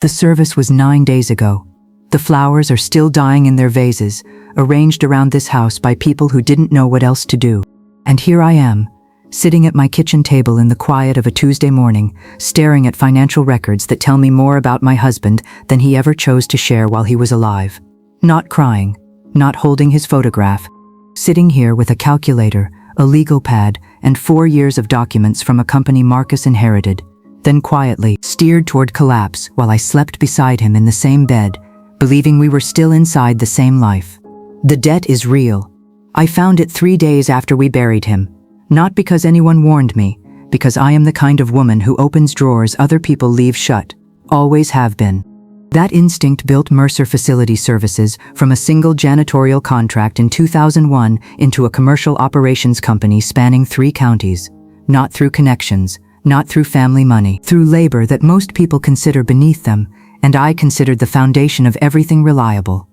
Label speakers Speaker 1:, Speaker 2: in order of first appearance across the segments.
Speaker 1: The service was 9 days ago. The flowers are still dying in their vases, arranged around this house by people who didn't know what else to do. And here I am, sitting at my kitchen table in the quiet of a Tuesday morning, staring at financial records that tell me more about my husband than he ever chose to share while he was alive. Not crying, not holding his photograph, sitting here with a calculator, a legal pad, and 4 years of documents from a company Marcus inherited, then quietly steered toward collapse while I slept beside him in the same bed, believing we were still inside the same life. The debt is real. I found it 3 days after we buried him. Not because anyone warned me, because I am the kind of woman who opens drawers other people leave shut. Always have been. That instinct built Mercer Facility Services from a single janitorial contract in 2001 into a commercial operations company spanning 3 counties. Not through connections, not through family money, through labor that most people consider beneath them, and I considered the foundation of everything reliable.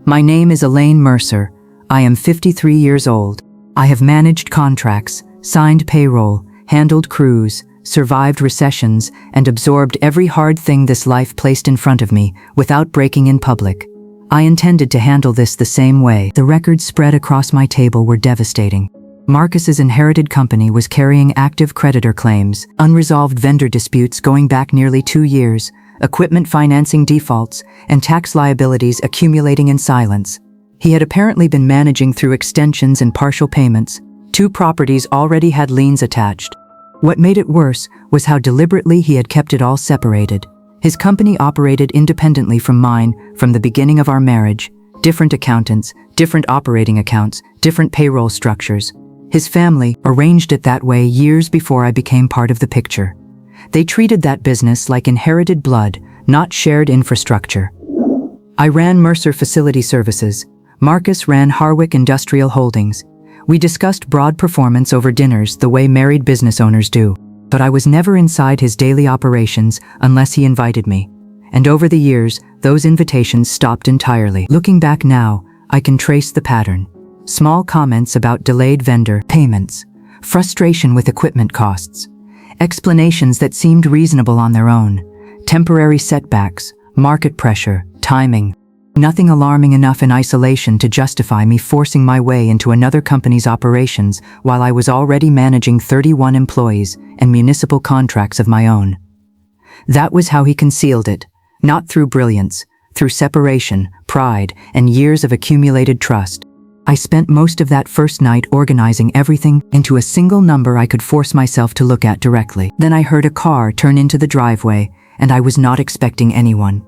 Speaker 1: My name is Elaine Mercer. I am 53 years old. I have managed contracts, signed payroll, handled crews, survived recessions, and absorbed every hard thing this life placed in front of me without breaking in public. I intended to handle this the same way. The records spread across my table were devastating. Marcus's inherited company was carrying active creditor claims, unresolved vendor disputes going back nearly 2 years, equipment financing defaults, and tax liabilities accumulating in silence. He had apparently been managing through extensions and partial payments. 2 properties already had liens attached. What made it worse was how deliberately he had kept it all separated. His company operated independently from mine from the beginning of our marriage. Different accountants, different operating accounts, different payroll structures. His family arranged it that way years before I became part of the picture. They treated that business like inherited blood, not shared infrastructure. I ran Mercer Facility Services. Marcus ran Harwick Industrial Holdings. We discussed broad performance over dinners the way married business owners do, but I was never inside his daily operations unless he invited me. And over the years, those invitations stopped entirely. Looking back now, I can trace the pattern. Small comments about delayed vendor payments, frustration with equipment costs, explanations that seemed reasonable on their own, temporary setbacks, market pressure, timing. Nothing alarming enough in isolation to justify me forcing my way into another company's operations while I was already managing 31 employees and municipal contracts of my own. That was how he concealed it, not through brilliance, through separation, pride, and years of accumulated trust. I spent most of that first night organizing everything into a single number I could force myself to look at directly. Then I heard a car turn into the driveway, and I was not expecting anyone.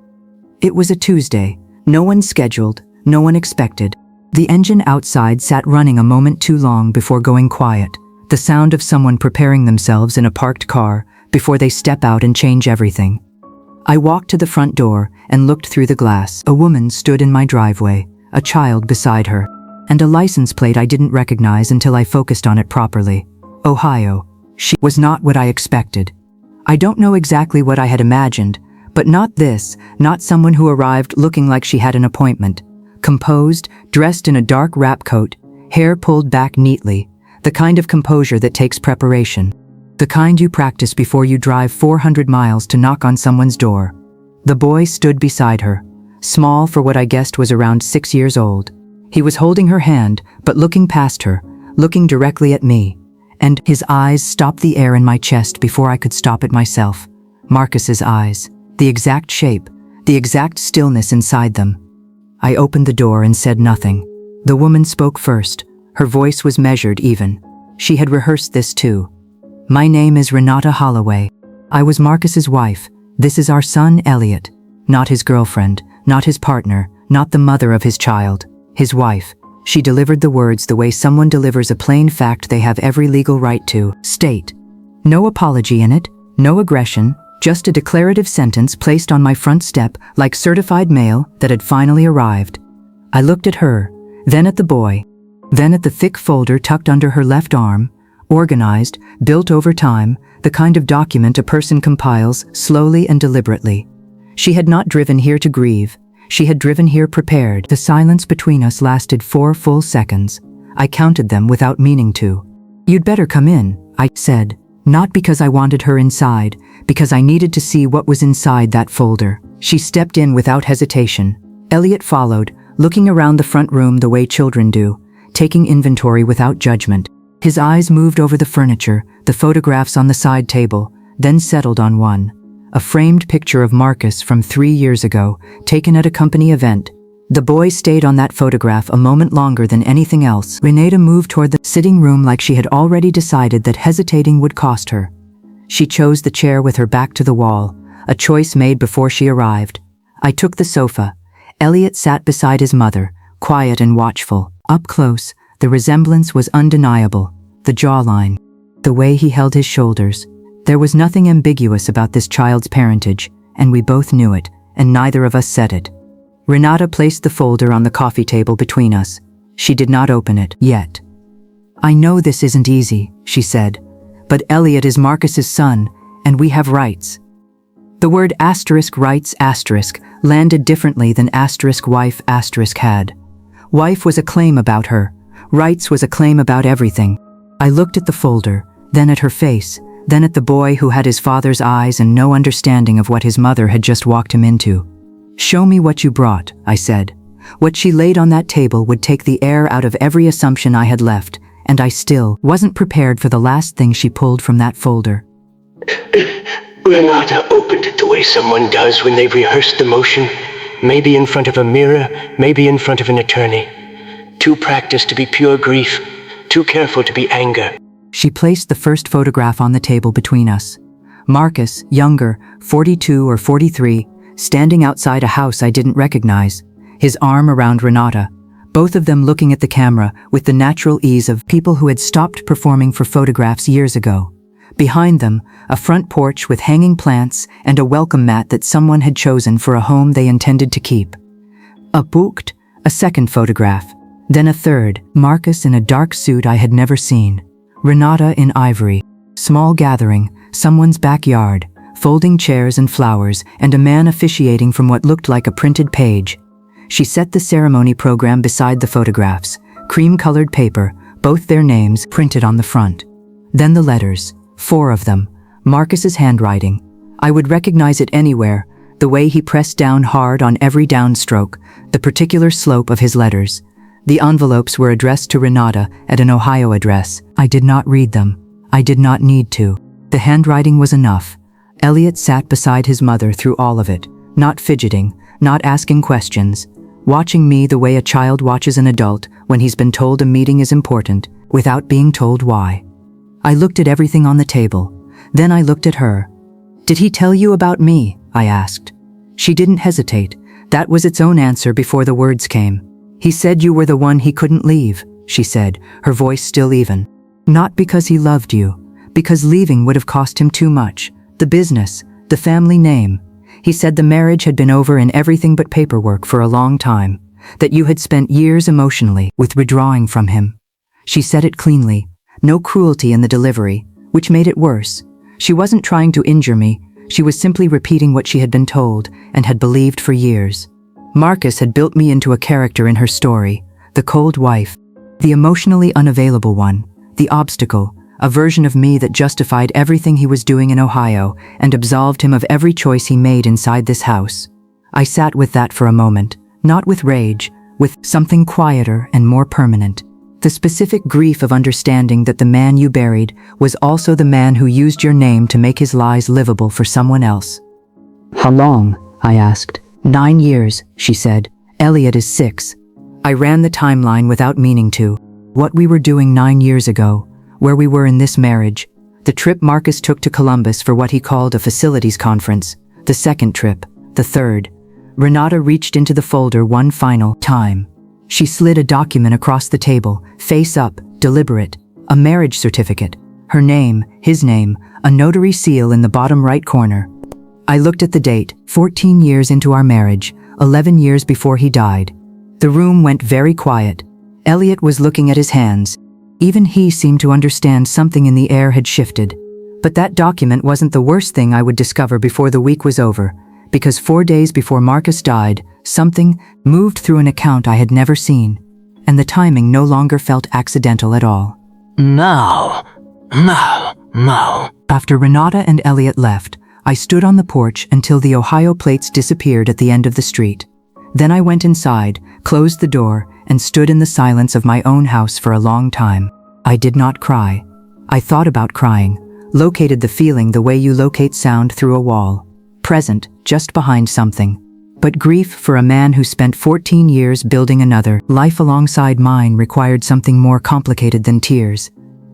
Speaker 1: It was a Tuesday. No one scheduled, no one expected. The engine outside sat running a moment too long before going quiet, the sound of someone preparing themselves in a parked car before they step out and change everything. I walked to the front door and looked through the glass. A woman stood in my driveway, a child beside her, and a license plate I didn't recognize until I focused on it properly. Ohio. She was not what I expected. I don't know exactly what I had imagined, but not this, not someone who arrived looking like she had an appointment. Composed, dressed in a dark wrap coat, hair pulled back neatly, the kind of composure that takes preparation. The kind you practice before you drive 400 miles to knock on someone's door. The boy stood beside her, small for what I guessed was around 6 years old. He was holding her hand, but looking past her, looking directly at me, and his eyes stopped the air in my chest before I could stop it myself. Marcus's eyes. The exact shape, the exact stillness inside them. I opened the door and said nothing. The woman spoke first. Her voice was measured even. She had rehearsed this too. My name is Renata Holloway. I was Marcus's wife. This is our son, Elliot. Not his girlfriend, not his partner, not the mother of his child. His wife. She delivered the words the way someone delivers a plain fact they have every legal right to state. No apology in it, no aggression, just a declarative sentence placed on my front step like certified mail that had finally arrived. I looked at her, then at the boy, then at the thick folder tucked under her left arm, organized, built over time, the kind of document a person compiles slowly and deliberately. She had not driven here to grieve. She had driven here prepared. The silence between us lasted 4 full seconds. I counted them without meaning to. "You'd better come in," I said. Not because I wanted her inside, because I needed to see what was inside that folder. She stepped in without hesitation. Elliot followed, looking around the front room the way children do, taking inventory without judgment. His eyes moved over the furniture, the photographs on the side table, then settled on one. A framed picture of Marcus from 3 years ago, taken at a company event. The boy stayed on that photograph a moment longer than anything else. Renata moved toward the sitting room like she had already decided that hesitating would cost her. She chose the chair with her back to the wall, a choice made before she arrived. I took the sofa. Elliot sat beside his mother, quiet and watchful. Up close, the resemblance was undeniable. The jawline, the way he held his shoulders. There was nothing ambiguous about this child's parentage, and we both knew it, and neither of us said it. Renata placed the folder on the coffee table between us. She did not open it yet. "I know this isn't easy," she said, "but Elliot is Marcus's son, and we have rights." The word *rights* landed differently than *wife* had. Wife was a claim about her. Rights was a claim about everything. I looked at the folder, then at her face, then at the boy who had his father's eyes and no understanding of what his mother had just walked him into. "Show me what you brought," I said. What she laid on that table would take the air out of every assumption I had left, and I still wasn't prepared for the last thing she pulled from that folder.
Speaker 2: Renata opened it the way someone does when they've rehearsed the motion, maybe in front of a mirror, maybe in front of an attorney. Too practiced to be pure grief, too careful to be anger.
Speaker 1: She placed the first photograph on the table between us. Marcus, younger, 42 or 43, standing outside a house I didn't recognize, his arm around Renata, both of them looking at the camera with the natural ease of people who had stopped performing for photographs years ago. Behind them, a front porch with hanging plants and a welcome mat that someone had chosen for a home they intended to keep. A second photograph, then a third, Marcus in a dark suit I had never seen. Renata in ivory. Small gathering, someone's backyard, folding chairs and flowers, and a man officiating from what looked like a printed page. She set the ceremony program beside the photographs, cream-colored paper, both their names printed on the front. Then the letters, 4 of them, Marcus's handwriting. I would recognize it anywhere, the way he pressed down hard on every downstroke, the particular slope of his letters. The envelopes were addressed to Renata at an Ohio address. I did not read them. I did not need to. The handwriting was enough. Elliot sat beside his mother through all of it, not fidgeting, not asking questions, watching me the way a child watches an adult when he's been told a meeting is important, without being told why. I looked at everything on the table. Then I looked at her. "Did he tell you about me?" I asked. She didn't hesitate. That was its own answer before the words came. "He said you were the one he couldn't leave," she said, her voice still even. "Not because he loved you, because leaving would have cost him too much. The business, the family name. He said the marriage had been over in everything but paperwork for a long time, that you had spent years emotionally withdrawing from him." She said it cleanly, no cruelty in the delivery, which made it worse. She wasn't trying to injure me, she was simply repeating what she had been told and had believed for years. Marcus had built me into a character in her story, the cold wife, the emotionally unavailable one, the obstacle, a version of me that justified everything he was doing in Ohio and absolved him of every choice he made inside this house. I sat with that for a moment, not with rage, with something quieter and more permanent. The specific grief of understanding that the man you buried was also the man who used your name to make his lies livable for someone else. "How long?" I asked. 9 years, she said. "Elliot is 6. I ran the timeline without meaning to. What we were doing 9 years ago, where we were in this marriage, the trip Marcus took to Columbus for what he called a facilities conference, the second trip, the third. Renata reached into the folder one final time. She slid a document across the table, face up, deliberate, a marriage certificate, her name, his name, a notary seal in the bottom right corner. I looked at the date, 14 years into our marriage, 11 years before he died. The room went very quiet. Elliot was looking at his hands. Even he seemed to understand something in the air had shifted. But that document wasn't the worst thing I would discover before the week was over, because 4 days before Marcus died, something moved through an account I had never seen, and the timing no longer felt accidental at all.
Speaker 2: No.
Speaker 1: After Renata and Elliot left, I stood on the porch until the Ohio plates disappeared at the end of the street. Then I went inside, closed the door, and stood in the silence of my own house for a long time. I did not cry. I thought about crying, located the feeling the way you locate sound through a wall, present, just behind something. But grief for a man who spent 14 years building another life alongside mine required something more complicated than tears.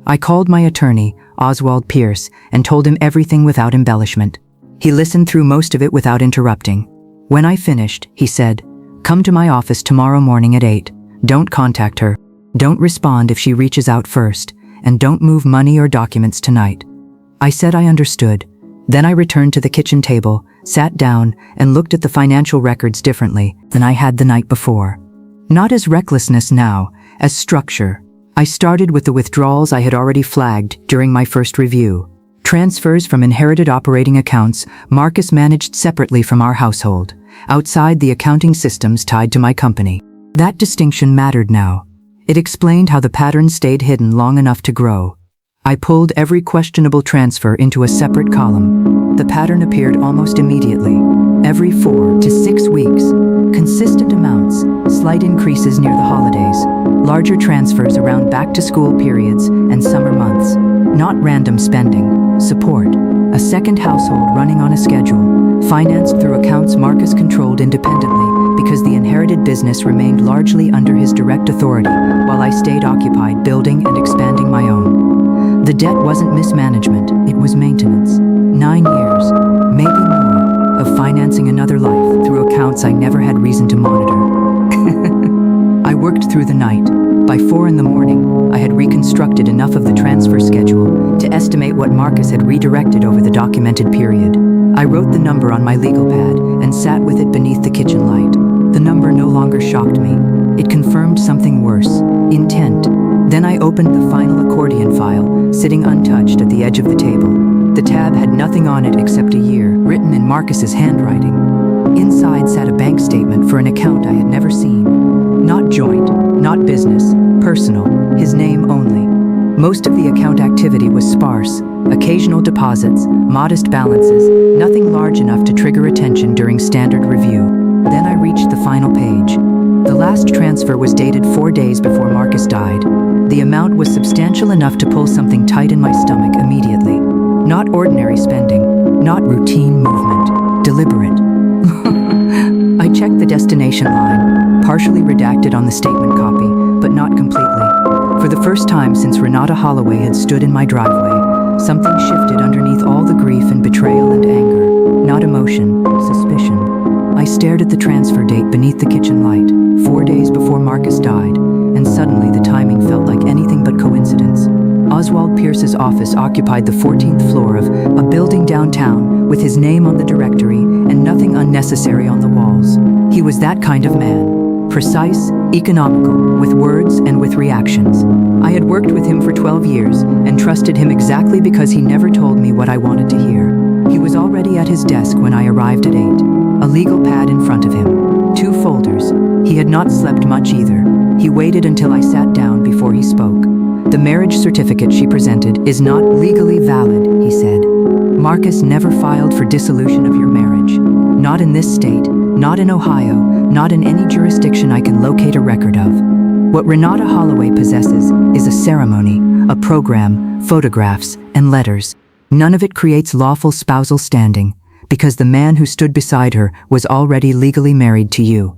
Speaker 1: I called my attorney, Oswald Pierce, and told him everything without embellishment. He listened through most of it without interrupting. When I finished, he said, "Come to my office tomorrow morning at 8. Don't contact her. Don't respond if she reaches out first, and don't move money or documents tonight." I said I understood. Then I returned to the kitchen table, sat down, and looked at the financial records differently than I had the night before. Not as recklessness now, as structure. I started with the withdrawals I had already flagged during my first review. Transfers from inherited operating accounts Marcus managed separately from our household, outside the accounting systems tied to my company. That distinction mattered now. It explained how the pattern stayed hidden long enough to grow. I pulled every questionable transfer into a separate column. The pattern appeared almost immediately. Every 4 to 6 weeks. Consistent amounts, slight increases near the holidays, larger transfers around back-to-school periods and summer months. Not random spending. Support. A second household running on a schedule, financed through accounts Marcus controlled independently because the inherited business remained largely under his direct authority while I stayed occupied building and expanding my own. The debt wasn't mismanagement, it was maintenance. 9 years, maybe more, of financing another life through accounts I never had reason to monitor. I worked through the night. By 4 in the morning, I had reconstructed enough of the transfer schedule to estimate what Marcus had redirected over the documented period. I wrote the number on my legal pad and sat with it beneath the kitchen light. The number no longer shocked me. It confirmed something worse: intent. Then I opened the final accordion file, sitting untouched at the edge of the table. The tab had nothing on it except a year, written in Marcus's handwriting. Inside sat a bank statement for an account I had never seen. Not joint, not business, personal, his name only. Most of the account activity was sparse, occasional deposits, modest balances, nothing large enough to trigger attention during standard review. Then I reached the final page. The last transfer was dated 4 days before Marcus died. The amount was substantial enough to pull something tight in my stomach immediately. Not ordinary spending, not routine movement, deliberate. I checked the destination line, partially redacted on the statement copy, but not completely. For the first time since Renata Holloway had stood in my driveway, something shifted underneath all the grief and betrayal and anger. Not emotion, suspicion. I stared at the transfer date beneath the kitchen light, 4 days before Marcus died, and suddenly the timing felt like anything but coincidence. Oswald Pierce's office occupied the 14th floor of a building downtown with his name on the directory and nothing unnecessary on the walls. He was that kind of man. Precise, economical, with words and with reactions. I had worked with him for 12 years and trusted him exactly because he never told me what I wanted to hear. He was already at his desk when I arrived at 8. A legal pad in front of him. 2 folders. He had not slept much either. He waited until I sat down before he spoke. "The marriage certificate she presented is not legally valid," he said. "Marcus never filed for dissolution of your marriage. Not in this state, not in Ohio, not in any jurisdiction I can locate a record of. What Renata Holloway possesses is a ceremony, a program, photographs, and letters. None of it creates lawful spousal standing, because the man who stood beside her was already legally married to you."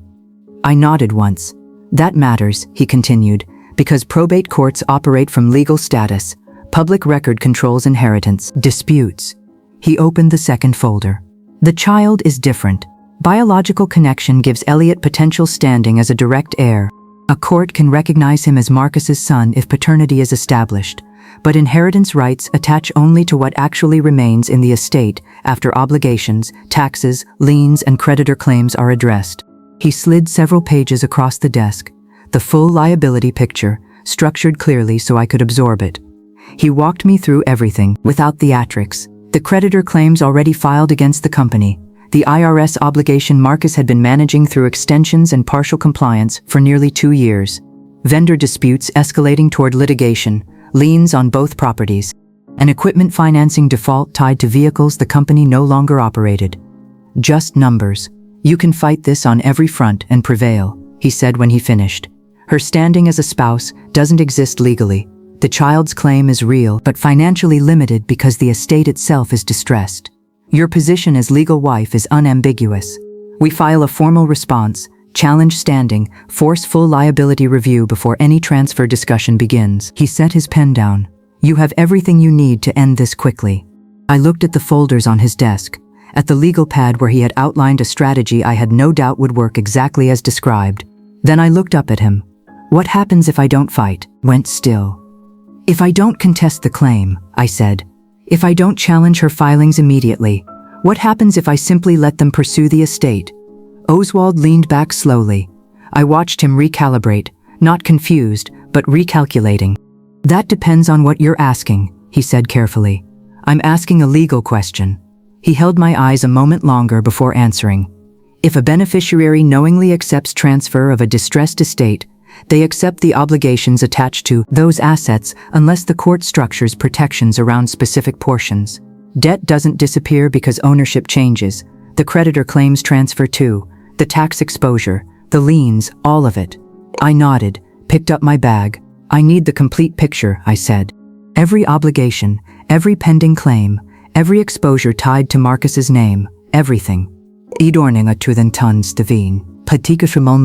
Speaker 1: I nodded once. "That matters," he continued, "because probate courts operate from legal status. Public record controls inheritance, disputes." He opened the second folder. "The child is different. Biological connection gives Elliot potential standing as a direct heir. A court can recognize him as Marcus's son if paternity is established, but inheritance rights attach only to what actually remains in the estate after obligations, taxes, liens, and creditor claims are addressed." He slid several pages across the desk, the full liability picture, structured clearly so I could absorb it. He walked me through everything, without theatrics. The creditor claims already filed against the company, the IRS obligation Marcus had been managing through extensions and partial compliance for nearly 2 years, vendor disputes escalating toward litigation, liens on both properties, An equipment financing default tied to vehicles the company no longer operated. Just numbers. You can fight this on every front and prevail, he said when he finished. Her standing as a spouse doesn't exist legally. The child's claim is real, but financially limited because the estate itself is distressed. Your position as legal wife is unambiguous. We file a formal response, challenge standing, force full liability review before any transfer discussion begins. He set his pen down. You have everything you need to end this quickly. I looked at the folders on his desk, at the legal pad where he had outlined a strategy I had no doubt would work exactly as described. Then I looked up at him. What happens if I don't fight? Went still. If I don't contest the claim, I said. If I don't challenge her filings immediately, what happens if I simply let them pursue the estate? Oswald leaned back slowly. I watched him recalibrate, not confused, but recalculating. That depends on what you're asking, he said carefully. I'm asking a legal question. He held my eyes a moment longer before answering. If a beneficiary knowingly accepts transfer of a distressed estate, they accept the obligations attached to those assets unless the court structures protections around specific portions. Debt doesn't disappear because ownership changes. The creditor claims transfer too, the tax exposure, the liens, all of it. I nodded, picked up my bag. I need the complete picture, I said. Every obligation, every pending claim, every exposure tied to Marcus's name, everything. Idorning a tuthen tons de veen. Patika shimon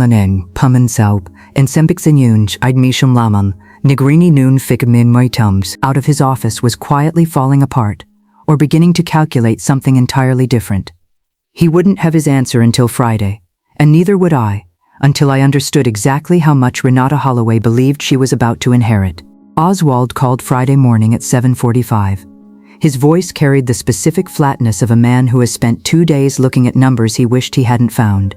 Speaker 1: pumen selp, and sempixinunj I'd mishum laman, nigrini noon fikamin moitums. Out of his office was quietly falling apart, or beginning to calculate something entirely different. He wouldn't have his answer until Friday, and neither would I, until I understood exactly how much Renata Holloway believed she was about to inherit. Oswald called Friday morning at 7:45. His voice carried the specific flatness of a man who has spent 2 days looking at numbers he wished he hadn't found.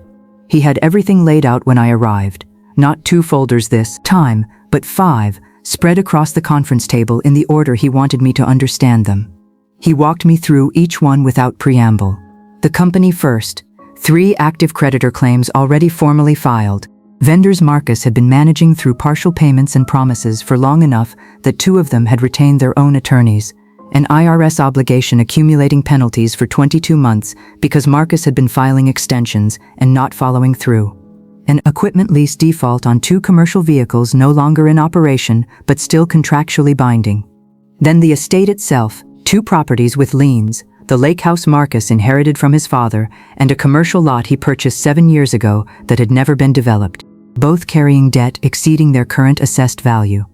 Speaker 1: He had everything laid out when I arrived. Not 2 folders this time, but 5, spread across the conference table in the order he wanted me to understand them. He walked me through each one without preamble. The company first. 3 active creditor claims already formally filed. Vendors Marcus had been managing through partial payments and promises for long enough that 2 of them had retained their own attorneys. An IRS obligation accumulating penalties for 22 months because Marcus had been filing extensions and not following through. An equipment lease default on 2 commercial vehicles no longer in operation but still contractually binding. Then the estate itself, 2 properties with liens, the lake house Marcus inherited from his father, and a commercial lot he purchased 7 years ago that had never been developed, both carrying debt exceeding their current assessed value.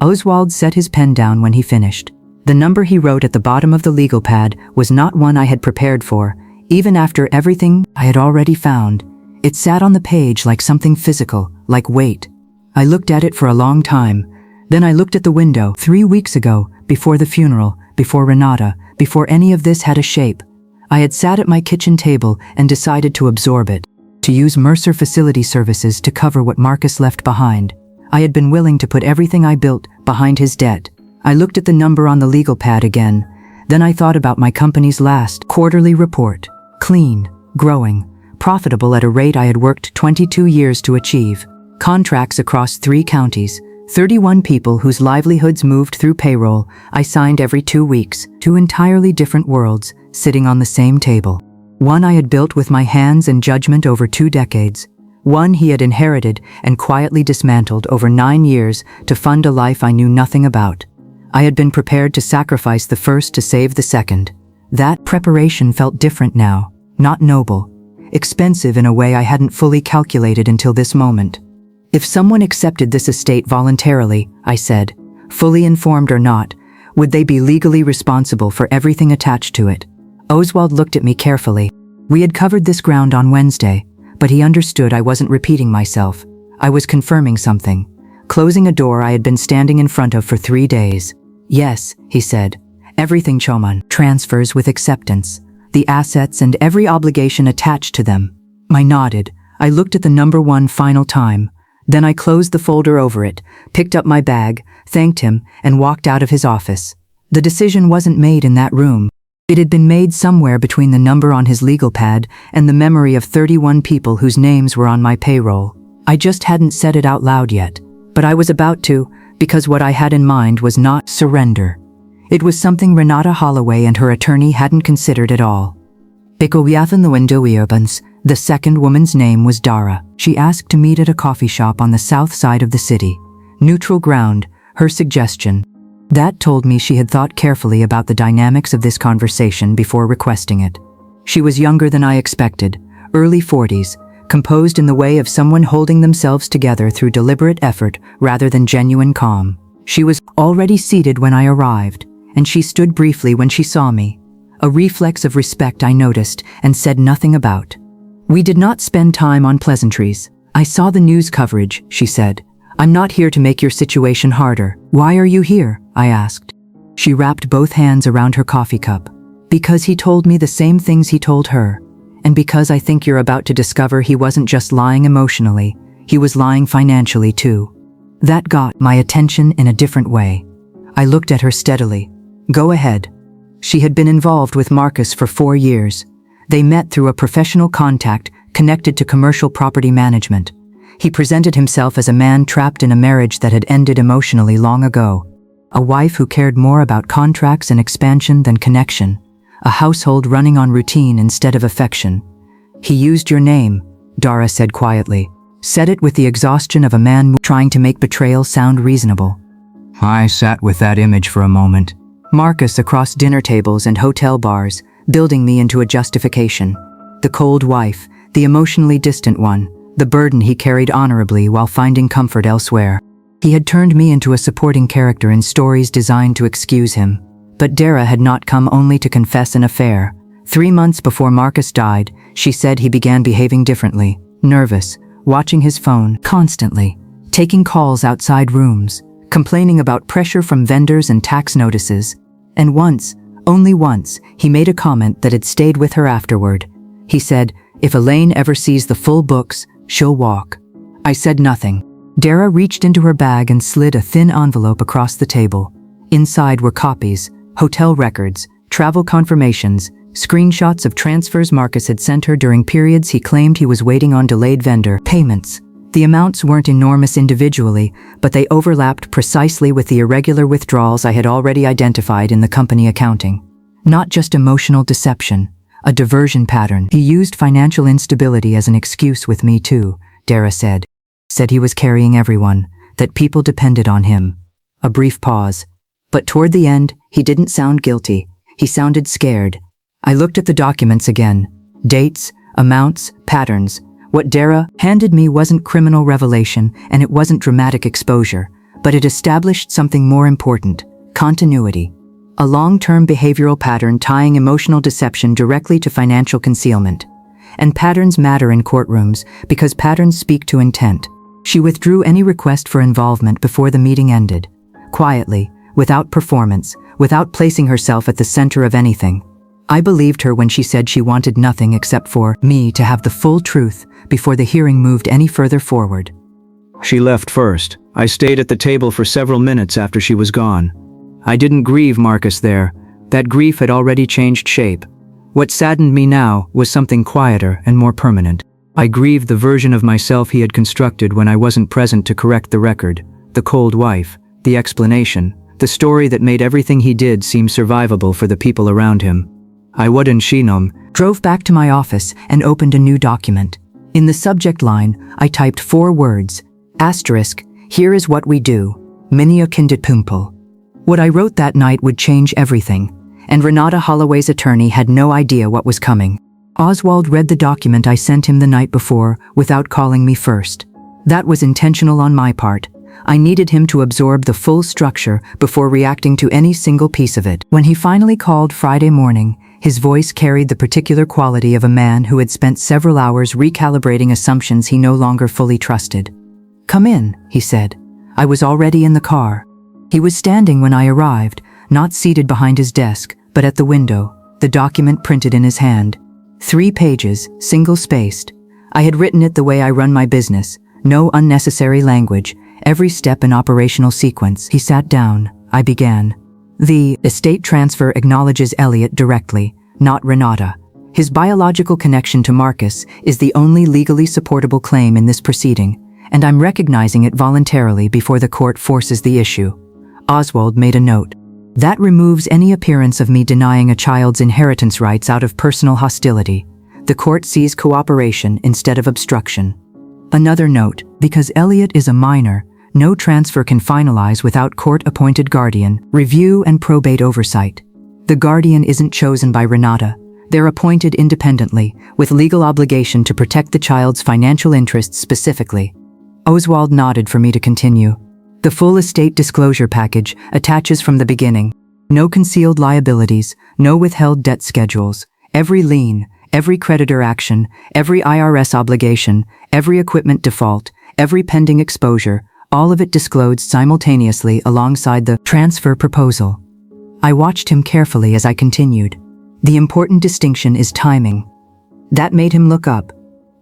Speaker 1: Oswald set his pen down when he finished. The number he wrote at the bottom of the legal pad was not one I had prepared for, even after everything I had already found. It sat on the page like something physical, like weight. I looked at it for a long time. Then I looked at the window 3 weeks ago, before the funeral, before Renata, before any of this had a shape. I had sat at my kitchen table and decided to absorb it, to use Mercer Facility Services to cover what Marcus left behind. I had been willing to put everything I built behind his debt. I looked at the number on the legal pad again. Then I thought about my company's last quarterly report. Clean, growing, profitable at a rate I had worked 22 years to achieve. Contracts across 3 counties, 31 people whose livelihoods moved through payroll I signed every 2 weeks. 2 entirely different worlds sitting on the same table. One I had built with my hands and judgment over 2 decades. One he had inherited and quietly dismantled over 9 years to fund a life I knew nothing about. I had been prepared to sacrifice the first to save the second. That preparation felt different now, not noble, expensive in a way I hadn't fully calculated until this moment. If someone accepted this estate voluntarily, I said, fully informed or not, would they be legally responsible for everything attached to it? Oswald looked at me carefully. We had covered this ground on Wednesday, but he understood I wasn't repeating myself. I was confirming something, closing a door I had been standing in front of for 3 days. Yes, he said. Everything Choman. Transfers with acceptance. The assets and every obligation attached to them. I nodded. I looked at the number 1 final time. Then I closed the folder over it, picked up my bag, thanked him, and walked out of his office. The decision wasn't made in that room. It had been made somewhere between the number on his legal pad and the memory of 31 people whose names were on my payroll. I just hadn't said it out loud yet, but I was about to, because what I had in mind was not surrender. It was something Renata Holloway and her attorney hadn't considered at all. The second woman's name was Dara. She asked to meet at a coffee shop on the south side of the city. Neutral ground, her suggestion. That told me she had thought carefully about the dynamics of this conversation before requesting it. She was younger than I expected, early 40s, composed in the way of someone holding themselves together through deliberate effort rather than genuine calm. She was already seated when I arrived, and she stood briefly when she saw me. A reflex of respect I noticed and said nothing about. We did not spend time on pleasantries. I saw the news coverage, she said. I'm not here to make your situation harder. Why are you here? I asked. She wrapped both hands around her coffee cup. Because he told me the same things he told her. And because I think you're about to discover he wasn't just lying emotionally, he was lying financially too. That got my attention in a different way. I looked at her steadily. Go ahead. She had been involved with Marcus for 4 years. They met through a professional contact connected to commercial property management. He presented himself as a man trapped in a marriage that had ended emotionally long ago. A wife who cared more about contracts and expansion than connection. A household running on routine instead of affection. He used your name, Dara said quietly. Said it with the exhaustion of a man trying to make betrayal sound reasonable. I sat with that image for a moment. Marcus across dinner tables and hotel bars, building me into a justification. The cold wife, the emotionally distant one, the burden he carried honorably while finding comfort elsewhere. He had turned me into a supporting character in stories designed to excuse him. But Dara had not come only to confess an affair. 3 months before Marcus died, she said he began behaving differently, nervous, watching his phone constantly, taking calls outside rooms, complaining about pressure from vendors and tax notices. And once, only once, he made a comment that had stayed with her afterward. He said, if Elaine ever sees the full books, she'll walk. I said nothing. Dara reached into her bag and slid a thin envelope across the table. Inside were copies, hotel records, travel confirmations, screenshots of transfers Marcus had sent her during periods he claimed he was waiting on delayed vendor payments. The amounts weren't enormous individually, but they overlapped precisely with the irregular withdrawals I had already identified in the company accounting. Not just emotional deception, a diversion pattern. He used financial instability as an excuse with me too, Dara said. Said he was carrying everyone, that people depended on him. A brief pause. But toward the end, he didn't sound guilty. He sounded scared. I looked at the documents again. Dates, amounts, patterns. What Dara handed me wasn't criminal revelation, and it wasn't dramatic exposure, but it established something more important: continuity. A long-term behavioral pattern tying emotional deception directly to financial concealment. And patterns matter in courtrooms because patterns speak to intent. She withdrew any request for involvement before the meeting ended. Quietly, without performance, without placing herself at the center of anything. I believed her when she said she wanted nothing except for me to have the full truth before the hearing moved any further forward.
Speaker 3: She left first. I stayed at the table for several minutes after she was gone. I didn't grieve Marcus there. That grief had already changed shape. What saddened me now was something quieter and more permanent. I grieved the version of myself he had constructed when I wasn't present to correct the record, the cold wife, the explanation, the story that made everything he did seem survivable for the people around him. I drove back to my office and opened a new document. In the subject line, I typed 4 words. Asterisk, here is what we do. Minneokinditpumpel. What I wrote that night would change everything, and Renata Holloway's attorney had no idea what was coming. Oswald read the document I sent him the night before without calling me first. That was intentional on my part. I needed him to absorb the full structure before reacting to any single piece of it. When he finally called Friday morning, his voice carried the particular quality of a man who had spent several hours recalibrating assumptions he no longer fully trusted. Come in, he said. I was already in the car. He was standing when I arrived, not seated behind his desk, but at the window, the document printed in his hand. 3 pages, single-spaced. I had written it the way I run my business, no unnecessary language, every step an operational sequence. He sat down. I began. The estate transfer acknowledges Elliot directly, not Renata. His biological connection to Marcus is the only legally supportable claim in this proceeding, and I'm recognizing it voluntarily before the court forces the issue. Oswald made a note.
Speaker 1: That removes any appearance of me denying a child's inheritance rights out of personal hostility. The court sees cooperation instead of obstruction. Another note, because Elliot is a minor, no transfer can finalize without court-appointed guardian, review and probate oversight. The guardian isn't chosen by Renata. They're appointed independently, with legal obligation to protect the child's financial interests specifically. Oswald nodded for me to continue. The full estate disclosure package attaches from the beginning. No concealed liabilities, no withheld debt schedules. Every lien, every creditor action, every IRS obligation, every equipment default, every pending exposure, all of it disclosed simultaneously alongside the transfer proposal. I watched him carefully as I continued. The important distinction is timing. That made him look up.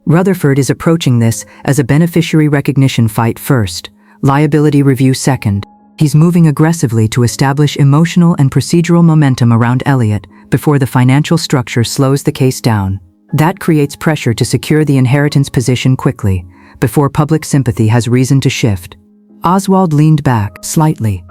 Speaker 1: Rutherford is approaching this as a beneficiary recognition fight first, liability review second. He's moving aggressively to establish emotional and procedural momentum around Elliot before the financial structure slows the case down. That creates pressure to secure the inheritance position quickly, before public sympathy has reason to shift. Oswald leaned back slightly.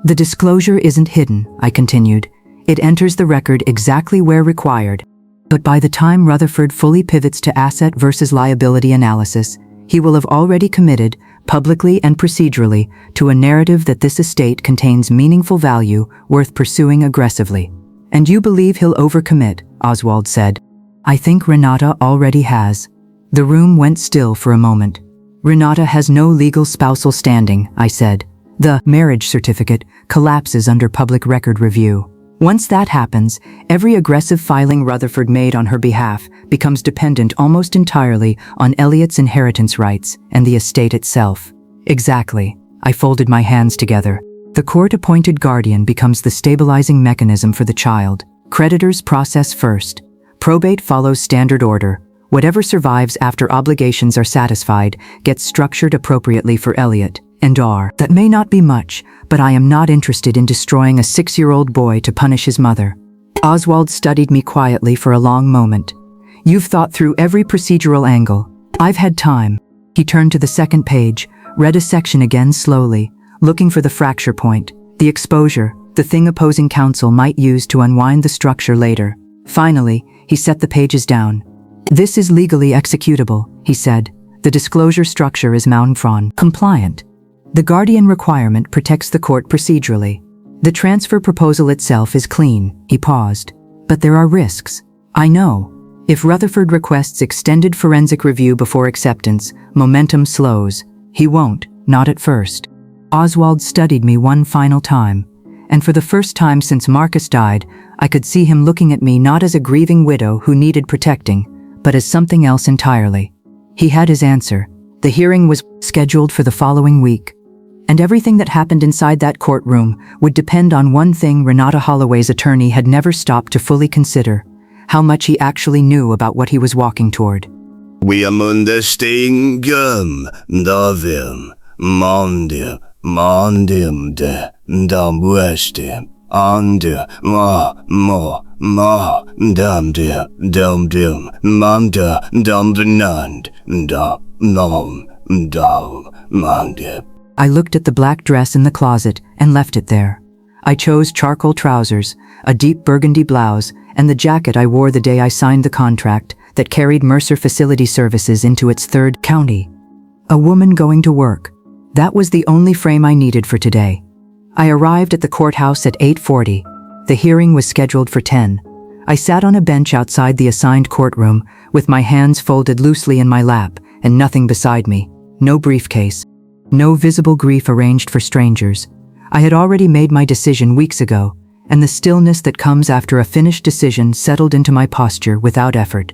Speaker 1: The disclosure isn't hidden, I continued. It enters the record exactly where required. But by the time Rutherford fully pivots to asset versus liability analysis, he will have already committed, publicly and procedurally, to a narrative that this estate contains meaningful value worth pursuing aggressively. And you believe he'll overcommit, Oswald said. I think Renata already has. The room went still for a moment. Renata has no legal spousal standing, I said. The marriage certificate collapses under public record review. Once that happens, every aggressive filing Rutherford made on her behalf becomes dependent almost entirely on Elliot's inheritance rights and the estate itself. Exactly. I folded my hands together. The court-appointed guardian becomes the stabilizing mechanism for the child. Creditors process first. Probate follows standard order. Whatever survives after obligations are satisfied gets structured appropriately for Elliot. And that may not be much, but I am not interested in destroying a 6-year-old boy to punish his mother. Oswald studied me quietly for a long moment. You've thought through every procedural angle. I've had time. He turned to the second page, read a section again slowly, looking for the fracture point, the exposure, the thing opposing counsel might use to unwind the structure later. Finally, he set the pages down. This is legally executable, he said. The disclosure structure is Mountfron compliant. The guardian requirement protects the court procedurally. The transfer proposal itself is clean, he paused. But there are risks. I know. If Rutherford requests extended forensic review before acceptance, momentum slows. He won't, not at first. Oswald studied me one final time, and for the first time since Marcus died, I could see him looking at me not as a grieving widow who needed protecting, but as something else entirely. He had his answer. The hearing was scheduled for the following week. And everything that happened inside that courtroom would depend on one thing Renata Holloway's attorney had never stopped to fully consider: how much he actually knew about what he was walking toward.
Speaker 4: We are understanding Davim, Mondim, Mondim de Damwestim, Ande, Dam de, Dam dim, Manda, Dam Benand, Dam, Mandib.
Speaker 1: I looked at the black dress in the closet and left it there. I chose charcoal trousers, a deep burgundy blouse, and the jacket I wore the day I signed the contract that carried Mercer Facility Services into its third county. A woman going to work. That was the only frame I needed for today. I arrived at the courthouse at 8:40. The hearing was scheduled for 10. I sat on a bench outside the assigned courtroom with my hands folded loosely in my lap and nothing beside me. No briefcase. No visible grief arranged for strangers. I had already made my decision weeks ago, and the stillness that comes after a finished decision settled into my posture without effort.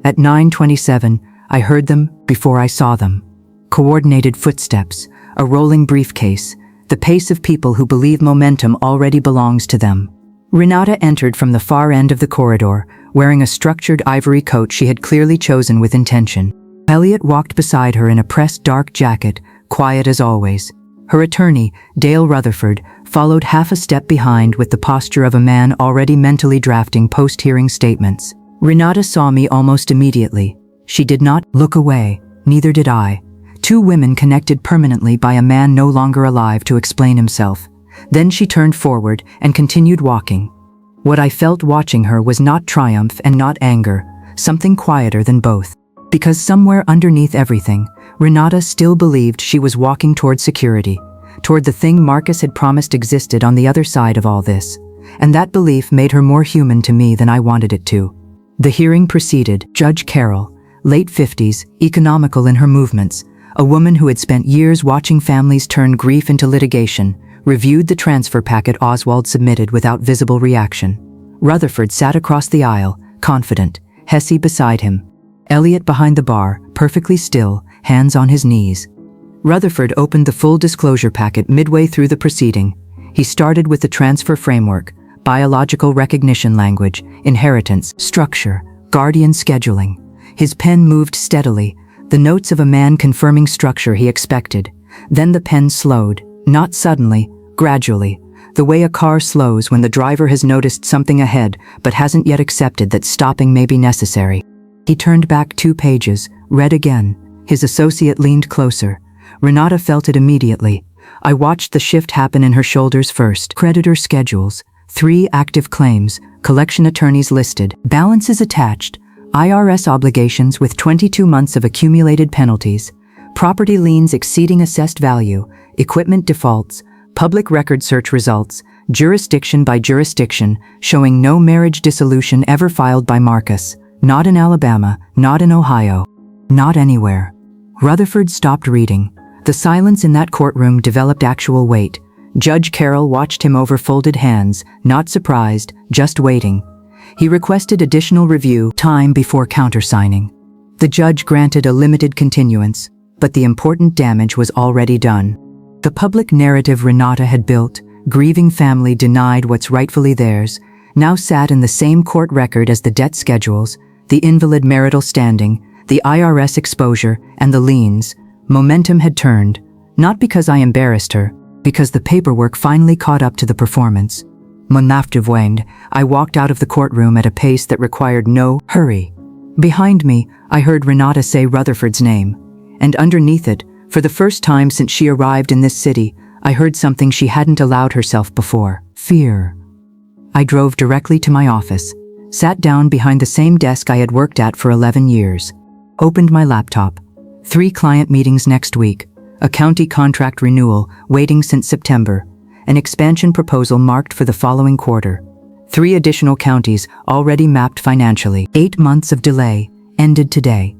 Speaker 1: At 9:27, I heard them before I saw them. Coordinated footsteps, a rolling briefcase, the pace of people who believe momentum already belongs to them. Renata entered from the far end of the corridor, wearing a structured ivory coat she had clearly chosen with intention. Elliot walked beside her in a pressed dark jacket, quiet as always. Her attorney, Dale Rutherford, followed half a step behind with the posture of a man already mentally drafting post-hearing statements. Renata saw me almost immediately. She did not look away, neither did I. Two women connected permanently by a man no longer alive to explain himself. Then she turned forward and continued walking. What I felt watching her was not triumph and not anger, something quieter than both. Because somewhere underneath everything, Renata still believed she was walking toward security, toward the thing Marcus had promised existed on the other side of all this. And that belief made her more human to me than I wanted it to. The hearing proceeded. Judge Carol, late 50s, economical in her movements, a woman who had spent years watching families turn grief into litigation, reviewed the transfer packet Oswald submitted without visible reaction. Rutherford sat across the aisle, confident, Hesse beside him. Elliot behind the bar, perfectly still, hands on his knees. Rutherford opened the full disclosure packet midway through the proceeding. He started with the transfer framework, biological recognition language, inheritance, structure, guardian scheduling. His pen moved steadily, the notes of a man confirming structure he expected. Then the pen slowed, not suddenly, gradually, the way a car slows when the driver has noticed something ahead but hasn't yet accepted that stopping may be necessary. He turned back 2 pages, read again. His associate leaned closer. Renata felt it immediately. I watched the shift happen in her shoulders first. Creditor schedules, 3 active claims, collection attorneys listed, balances attached, IRS obligations with 22 months of accumulated penalties, property liens exceeding assessed value, equipment defaults, public record search results, jurisdiction by jurisdiction, showing no marriage dissolution ever filed by Marcus, not in Alabama, not in Ohio, not anywhere. Rutherford stopped reading. The silence in that courtroom developed actual weight. Judge Carroll watched him over folded hands, not surprised, just waiting. He requested additional review time before countersigning. The judge granted a limited continuance, but the important damage was already done. The public narrative Renata had built, grieving family denied what's rightfully theirs, now sat in the same court record as the debt schedules, the invalid marital standing, the IRS exposure, and the liens. Momentum had turned, not because I embarrassed her, because the paperwork finally caught up to the performance. Mon laughter waned. I walked out of the courtroom at a pace that required no hurry. Behind me, I heard Renata say Rutherford's name, and underneath it, for the first time since she arrived in this city, I heard something she hadn't allowed herself before: fear. I drove directly to my office, sat down behind the same desk I had worked at for 11 years, opened my laptop. 3 client meetings next week, a county contract renewal waiting since September, an expansion proposal marked for the following quarter. 3 additional counties already mapped financially. 8 months of delay ended today.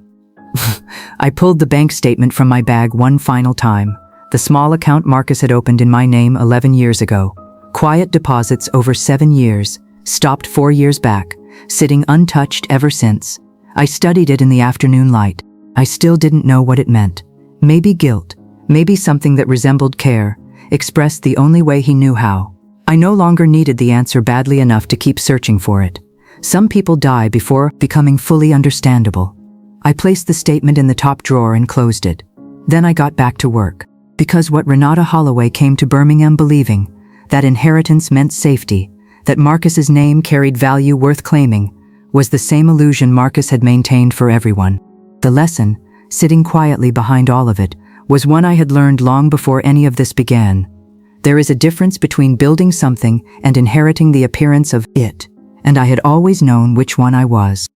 Speaker 1: I pulled the bank statement from my bag one final time. The small account Marcus had opened in my name 11 years ago. Quiet deposits over 7 years, stopped 4 years back, sitting untouched ever since. I studied it in the afternoon light. I still didn't know what it meant. Maybe guilt, maybe something that resembled care, expressed the only way he knew how. I no longer needed the answer badly enough to keep searching for it. Some people die before becoming fully understandable. I placed the statement in the top drawer and closed it. Then I got back to work. Because what Renata Holloway came to Birmingham believing, that inheritance meant safety, that Marcus's name carried value worth claiming, was the same illusion Marcus had maintained for everyone. The lesson, sitting quietly behind all of it, was one I had learned long before any of this began. There is a difference between building something and inheriting the appearance of it, and I had always known which one I was.